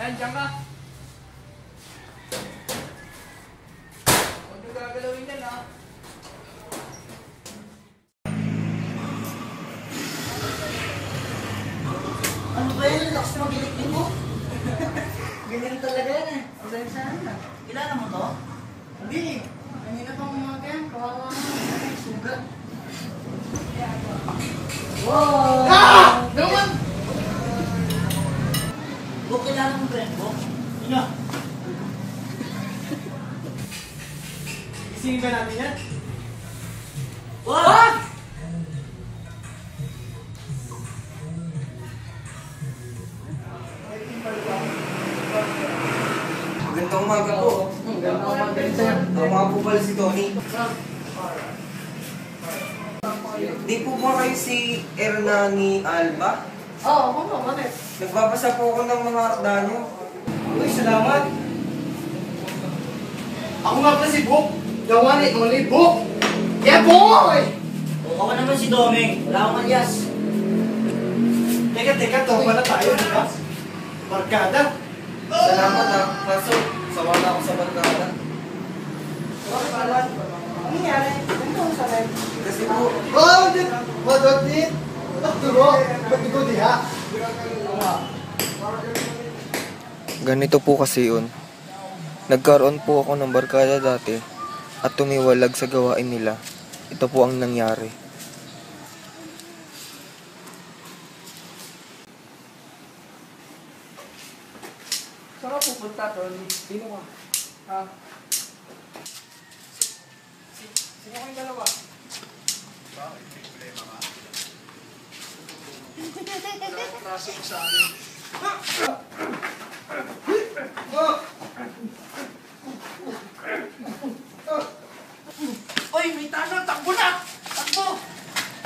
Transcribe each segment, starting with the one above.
Diyan ka. Huwag nyo gagalawin yan, ha? Ano ba yan? Lakas na magilikling mo. Ganyan talaga yan eh. Ang sana. Kilala mo to? Hindi eh. Kanina pang mga yan. Kawawa mo. Sugat. Wow! Ah! Naman! Buk, kilala mo ba yan, Buk? Ano? Isingin ba namin yan? What? Magandang umaga po. Magandang umaga rin sa'yo. Tama po pala si Tony. Di po ba kayo si Hernani Alba? Oo, ako mo. Bakit? Nagbabasa po ako ng mga akda niyo. Uy, salamat! Ako nga pala si Book! The one and only Book! Yeah, boy! O, ako naman si Doming. Wala akong alias. Teka, tropa na tayo, di ba? Barkada! Salamat ha. Kaso, sawa na ako sa barkada. Bakit naman? Ano nangyari? Ano ang sakit? Kasi po, Oh, dit! Madot dit! Turo! Ba't ikaw diha? Ganito po kasi yun. Nagkaroon po ako ng barkada dati at tumiwalag sa gawain nila. Ito po ang nangyari. Saan ka pupunta, Tony? Sino ka? Ha? Sino kayong dalawa? Bakit? May problema ka? Kaso mo sa amin. Uy, may tanong! Takbo na! Takbo!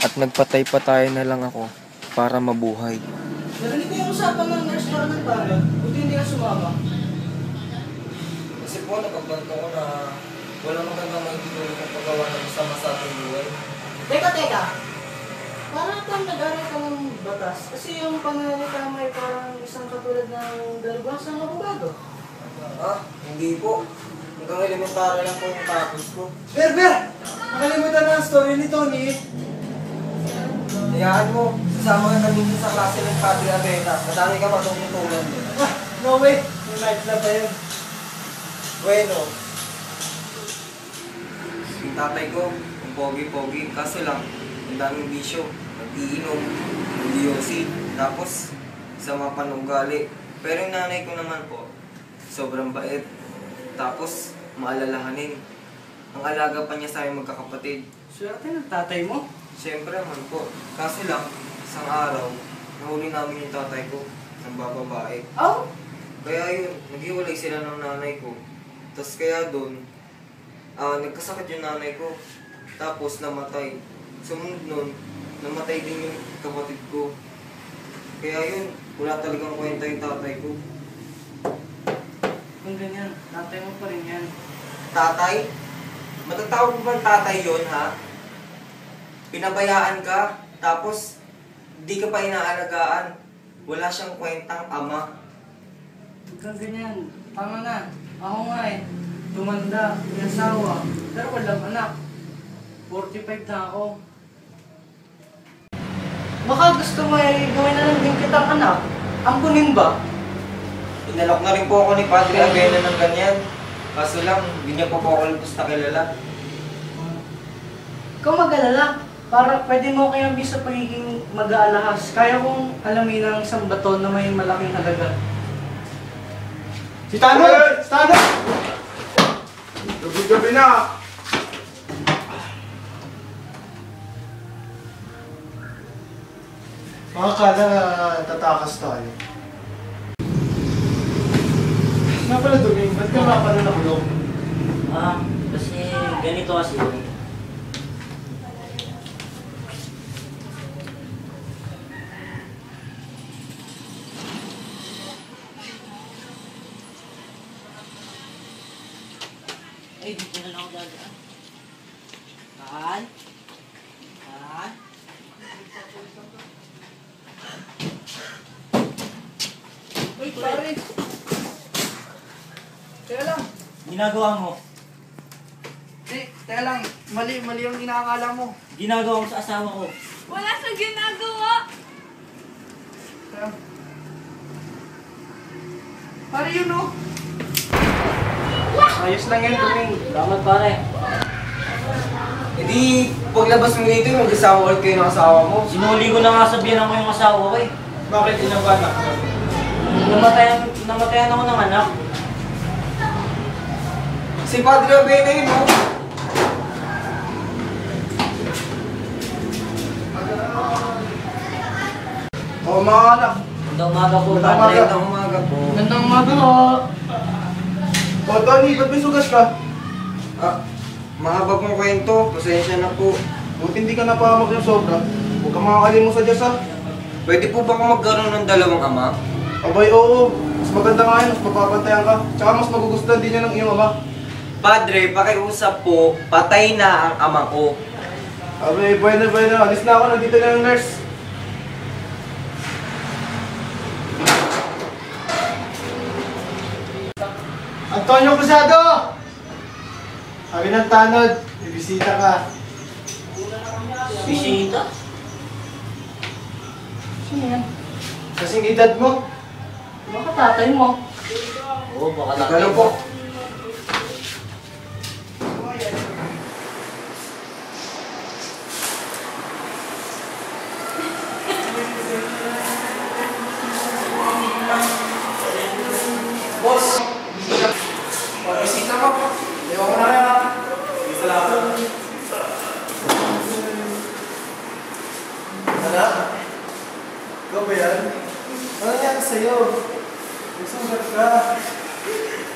At nagpatay-patay na lang ako para mabuhay. Narinig ko yung usapan ng nurse na ng tanong. Buti hindi ka sumama. kasi po nakabanto ko na walang magandang maitutulong ng paggawa ng masama sa ating buhay. Teka. Parang kang nag-aral ka ng batas. Kasi yung pananalita mo ay parang isang katulad ng dalubhasang abogado. Ah, hindi po. Hanggang elementary lang po yung tapos ko. Ber! Nakalimutan na ang story ni Tony. Hayaan mo, sasama ka namin sa klase ng Padre Abeta. Madami ka matututunan din. Ah, no way! Yung night club ba yun? Bueno, yung tatay ko, yung pogi-pogi, kaso lang, ang daming bisyo. Nag-iinom, nag-yosi, tapos sa mga panugali. Pero yung nanay ko naman po, sobrang bait. Tapos, maalalahanin. Ang alaga pa niya sa aming magkakapatid. Swerte ng tatay mo. Siyempre naman po. Kaso lang, isang araw, nahuli namin yung tatay ko ng bababae. Oh! Kaya yun, naghiwalay sila ng nanay ko. Tapos kaya doon, nagkasakit yung nanay ko. Tapos namatay. Sumunod nun, namatay din yung kapatid ko. Kaya yun, wala talagang kwenta yung tatay ko. Kung ganyan, tatay mo pa rin yan. Tatay? Matatawag mo bang tatay yun, ha? Pinabayaan ka, tapos di ka pa inaalagaan. Wala siyang kwentang ama. Huwag kang ganyan. Tama na. Ako nga eh. Tumanda, may asawa, pero walang anak. 45 na ako. Baka gusto mo eh, gawin na lang din kitang anak. Ampunin ba? Inalok na rin po ako ni Padre Abena ng ganyan. Kaso lang, hindi niya po ako lubos na kilala. Ikaw mag-alala. Para pwede mo kayang bisa pagiging mag-aalahas. Kaya kong alamin ang isang baton na may malaking halaga. Si Tanong! Si Tanong! Gabi-gabi na! Makakala tatakas tayo. Nga pala, Duming, ba't ka nga pala nakulong? Kasi ganito kasi yun. Ay, dito na lang ako dadaan. Kaan? Kaan? Uy, pare! Teka lang. Ginagawa mo. Teka lang. Mali yung inaakala mo. Ginagawa mo sa asawa ko. Wala siyang ginagawa. Teka. Pare yun, no? Ayos lang yan, Duming. Salamat pare. E di, paglabas mo dito, mag-asawa ulit kayo ng asawa mo. Sinuli ko na nga sabihan ko yung asawa ko eh. Bakit inabanak? Namatayan ako ng anak. Si Padre Abena yun, no? Oo, mga anak. Magandang umaga po, Magandang padre. umaga. Magandang umaga po. Gandang umaga po. O, Tony, ba't may sugas ka? Ah, mahaba pong kwento. Pasensya na po. Buti hindi ka napahamak ng sobra. Huwag ka makakalimong sa Diyos, ha? Pwede po ba ako magkaroon ng dalawang ama? Abay, oo. Mas maganda nga yun, mas mapapantayan ka. Tsaka mas magugustuhan din yan ng iyong ama. Padre, pakiusap po, patay na ang ama ko. Abay, bueno. Alis na ako, nandito na yung nurse. Antonio Cruzado! Sabi ng tanod, bibisita ka. Bisita? Sino yan? Kasing edad mo. Baka tatay mo. Oo, baka Teka lang po. Boss! Bisita mo. Ewan ko na rin, ha? Salamat. Anak? Ikaw ba yan? Ano nangyari sa'yo? Nagsugat ka.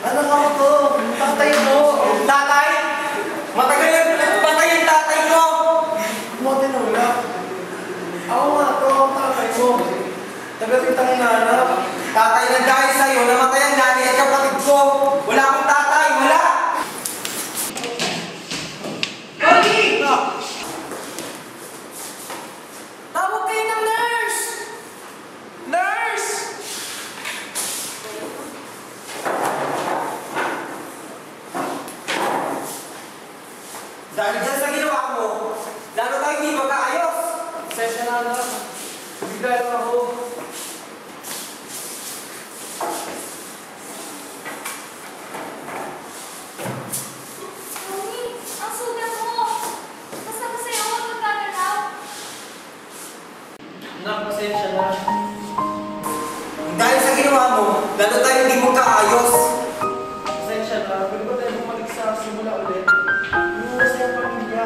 Anak ako to. Tatay mo. Tatay! Matagal na patay yung tatay ko! Mo tinula. Ako nga to. Ang tatay mo. Tagal kitang inaanap. Tatay na dahil sa'yo, namatay ang nanay at kapatid ko! Wala akong tatay! Wala! Pogi! Tawag kayo ng nurse! Nurse! Dahil dyan sa ginawa mo, lalo tayo hindi magkaayos! Sesya na anak. Bigla lang ako. Mami, ang sugat mo. Basta kasi ako magkagalaw. Anak, pasensya na. Dahil sa ginawa mo, lalo tayo hindi magkaayos! Pasensya na. Pwede ba tayo bumalik sa simula ulit? Inuwas yung pamilya.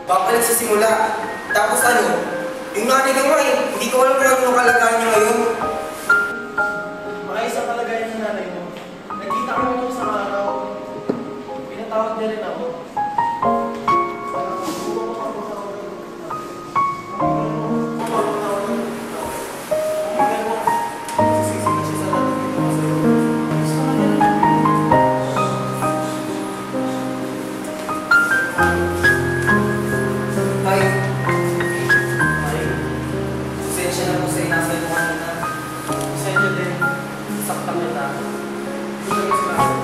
Babalik sa simula. Tapos ano? Yung nanay ko nga eh, hindi ko alam kung anong kalagayan niya ngayon. Maayos ang kalagayan ng nanay mo. Nagkita ko nung sa araw. Pinatawag niya rin ako. Ay. Pasensya na po sa inasal ko kanina. Pasensya din. Saktan kita. Hindi ka kasi